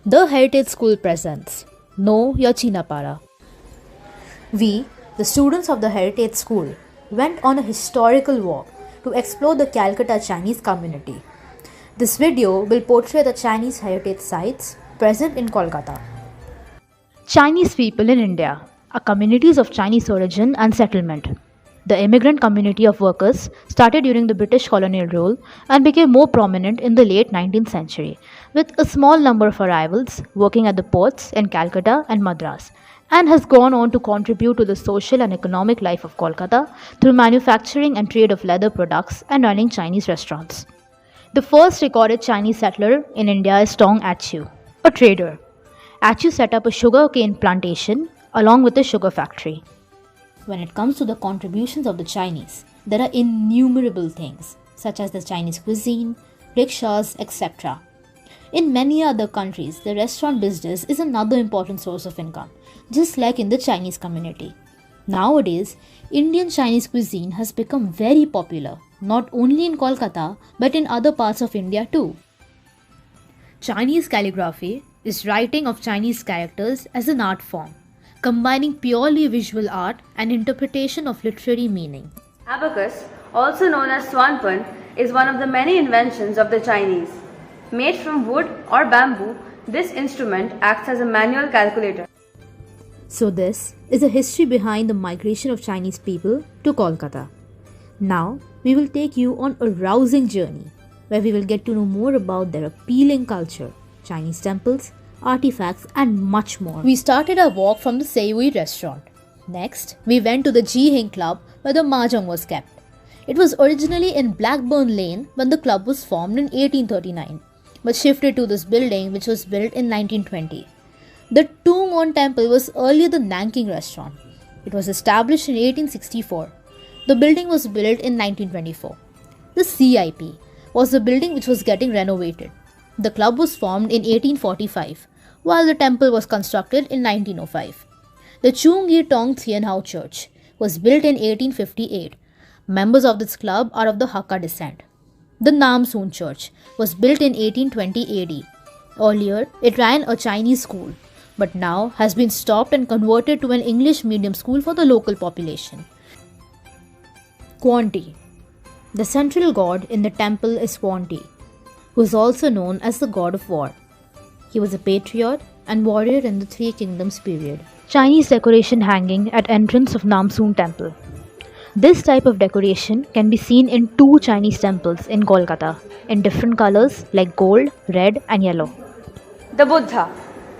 The Heritage School presents Know Your Cheenapara. We, the students of the Heritage School, went on a historical walk to explore the Calcutta Chinese Community. This video will portray the Chinese heritage sites present in Kolkata. Chinese people in India are communities of Chinese origin and settlement. The immigrant community of workers started during the British colonial rule and became more prominent in the late 19th century, with a small number of arrivals working at the ports in Calcutta and Madras, and has gone on to contribute to the social and economic life of Kolkata through manufacturing and trade of leather products and running Chinese restaurants. The first recorded Chinese settler in India is Tong Achew, a trader. Achew set up a sugar cane plantation along with a sugar factory. When it comes to the contributions of the Chinese, there are innumerable things, such as the Chinese cuisine, rickshaws, etc. In many other countries, the restaurant business is another important source of income, just like in the Chinese community. Nowadays, Indian Chinese cuisine has become very popular, not only in Kolkata, but in other parts of India too. Chinese calligraphy is writing of Chinese characters as an art form, combining purely visual art and interpretation of literary meaning. Abacus, also known as swanpan, is one of the many inventions of the Chinese. Made from wood or bamboo, this instrument acts as a manual calculator. So this is a history behind the migration of Chinese people to Kolkata. Now we will take you on a rousing journey where we will get to know more about their appealing culture, Chinese temples, artifacts and much more. We started our walk from the Seiwui restaurant. Next, we went to the Ji Hing Club where the mahjong was kept. It was originally in Blackburn Lane when the club was formed in 1839, but shifted to this building which was built in 1920. The Tung-on temple was earlier the Nanking restaurant. It was established in 1864. The building was built in 1924. The CIP was the building which was getting renovated. The club was formed in 1845, while the temple was constructed in 1905. The Chung Yi Tong Thien Hao Church was built in 1858. Members of this club are of the Hakka descent. The Nam Soon Church was built in 1820 AD. Earlier, it ran a Chinese school, but now has been stopped and converted to an English medium school for the local population. Kwanti. The central god in the temple is Kwanti, who is also known as the god of war. He was a patriot and warrior in the Three Kingdoms period. Chinese decoration hanging at entrance of Namsoon Temple. This type of decoration can be seen in two Chinese temples in Kolkata in different colors like gold, red and yellow. The Buddha.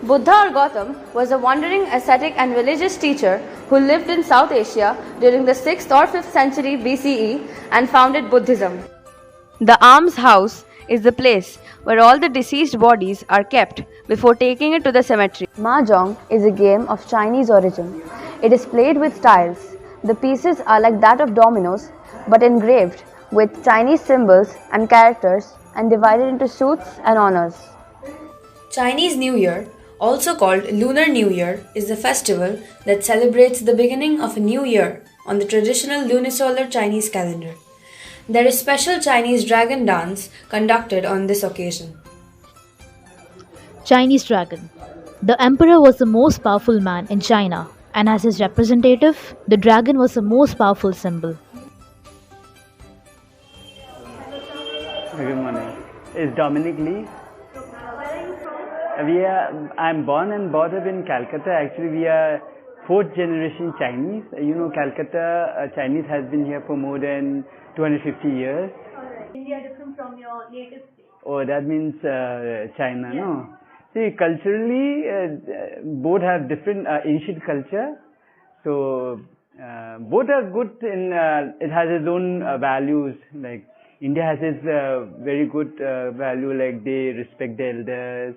Buddha or Gautam was a wandering ascetic and religious teacher who lived in South Asia during the 6th or 5th century BCE and founded Buddhism. The alms house is the place where all the deceased bodies are kept before taking it to the cemetery. Mahjong is a game of Chinese origin. It is played with tiles. The pieces are like that of dominoes but engraved with Chinese symbols and characters and divided into suits and honors. Chinese New Year, also called Lunar New Year, is the festival that celebrates the beginning of a new year on the traditional lunisolar Chinese calendar. There is special Chinese dragon dance conducted on this occasion. Chinese dragon. The emperor was the most powerful man in China, and as his representative, the dragon was the most powerful symbol. Good morning. It's Dominic Lee. I'm born and brought up in Calcutta. Actually, we are fourth generation Chinese. Calcutta Chinese has been here for more than 250 years. India different from your native state? Oh, that means China, yeah. No? See, culturally, both have different ancient culture. So, both are good in, it has its own values. Like, India has its very good value, like they respect the elders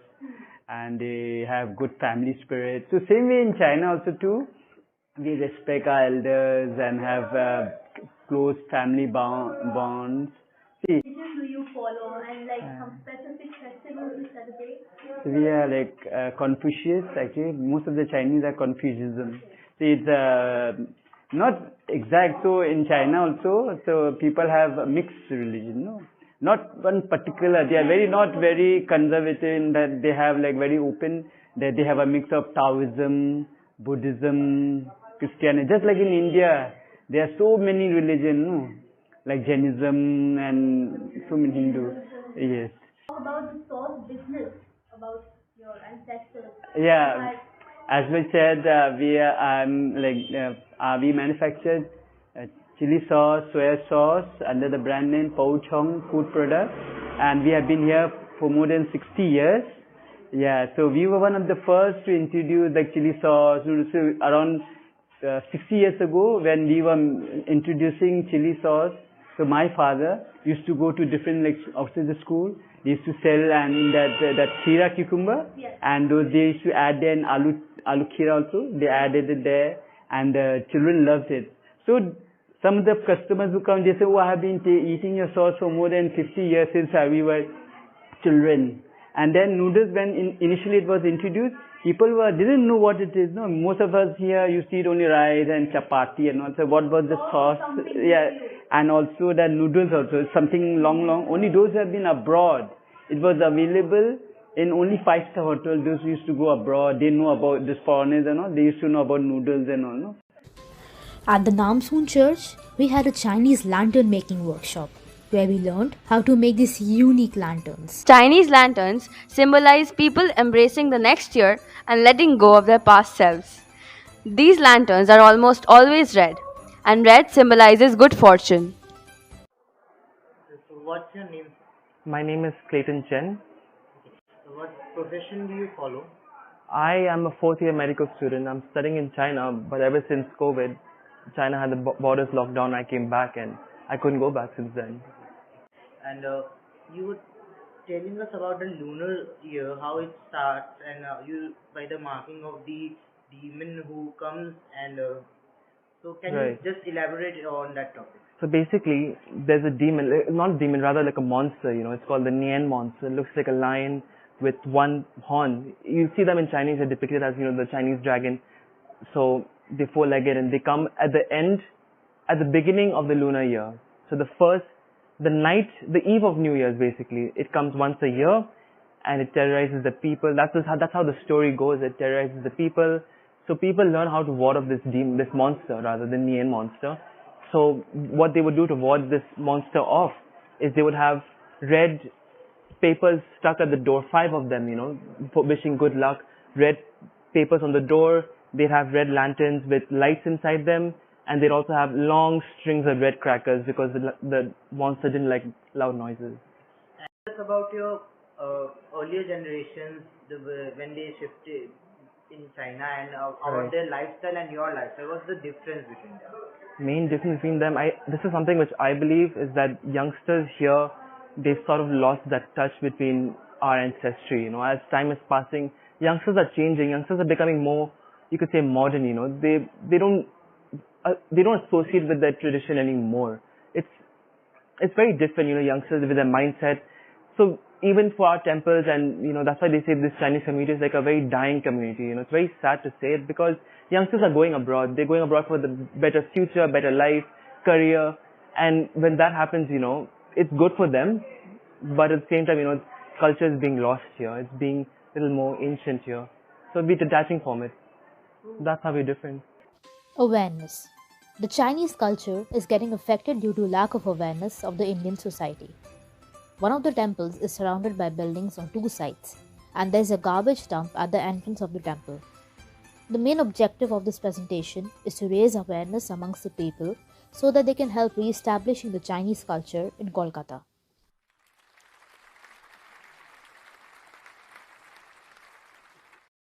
and they have good family spirit. So, same way in China also too, we respect our elders and have close family bonds. See, Religion do you follow and like some specific festivals you celebrate? So we are like Confucius. Actually, most of the Chinese are Confucianism. See, it's not exact. So in China also, so people have a mixed religion. No, not one particular. They are not very conservative in that they have like very open. That they have a mix of Taoism, Buddhism, Christianity. Just like in India, there are so many religions, no? Like Jainism and so many Hindu. Yes. Talk about the sauce business, about your ancestors. Yeah. As we said, we manufactured chili sauce, soya sauce under the brand name Pau Chong Food Product, and we have been here for more than 60 years. Yeah, so we were one of the first to introduce like chili sauce. So around 60 years ago, when we were introducing chili sauce, so my father used to go to different like outside the school. They used to sell and that khira cucumber, Yes. and those they used to add then aloo khira also. They added it there, and the children loved it. So some of the customers who come, they say, "Oh, I have been eating your sauce for more than 50 years since we were children." And then noodles, when initially it was introduced, people didn't know what it is. No, most of us here used to eat only rice and chapati and also what was the sauce? Yeah, and also the noodles also something long. Only those who have been abroad, it was available in only 5-star hotels. Those who used to go abroad, they know about this foreigners and all. They used to know about noodles and all. No? At the Namsoon Church, we had a Chinese lantern making workshop where we learned how to make these unique lanterns. Chinese lanterns symbolize people embracing the next year and letting go of their past selves. These lanterns are almost always red, and red symbolizes good fortune. So what's your name? My name is Clayton Chen. So what profession do you follow? I am a fourth-year medical student. I'm studying in China, but ever since COVID, China had the borders locked down. I came back and I couldn't go back since then. And you were telling us about the lunar year, how it starts, and you by the marking of the demon who comes, and so can Right. you just elaborate on that topic? So basically, there's a demon, not a demon, rather like a monster, it's called the Nian monster. It looks like a lion with one horn. You see them in Chinese, they're depicted as, the Chinese dragon. So they're four-legged and they come at the beginning of the lunar year. So the eve of New Year's basically, it comes once a year and it terrorizes the people. That's how the story goes. It terrorizes the people. So people learn how to ward off this monster, rather than Nian monster. So what they would do to ward this monster off is they would have red papers stuck at the door, 5 of them, for wishing good luck. Red papers on the door. They'd have red lanterns with lights inside them, and they'd also have long strings of red crackers because the monster didn't like loud noises. And just about your earlier generations, when they shifted in China, and about their lifestyle and your lifestyle, what's the difference between them? Main difference between them, this is something which I believe is that youngsters here, they've sort of lost that touch between our ancestry. As time is passing, youngsters are changing. Youngsters are becoming more, you could say, modern. They don't associate with that tradition anymore. It's very different. Youngsters with their mindset. So even for our temples, and that's why they say this Chinese community is like a very dying community. It's very sad to say it because youngsters are going abroad. They're going abroad for the better future, better life, career, and when that happens, it's good for them. But at the same time, culture is being lost here. It's being a little more ancient here. So we're detaching from it. That's how we're different. Awareness. The Chinese culture is getting affected due to lack of awareness of the Indian society. One of the temples is surrounded by buildings on 2 sides, and there is a garbage dump at the entrance of the temple. The main objective of this presentation is to raise awareness amongst the people so that they can help re-establishing the Chinese culture in Kolkata.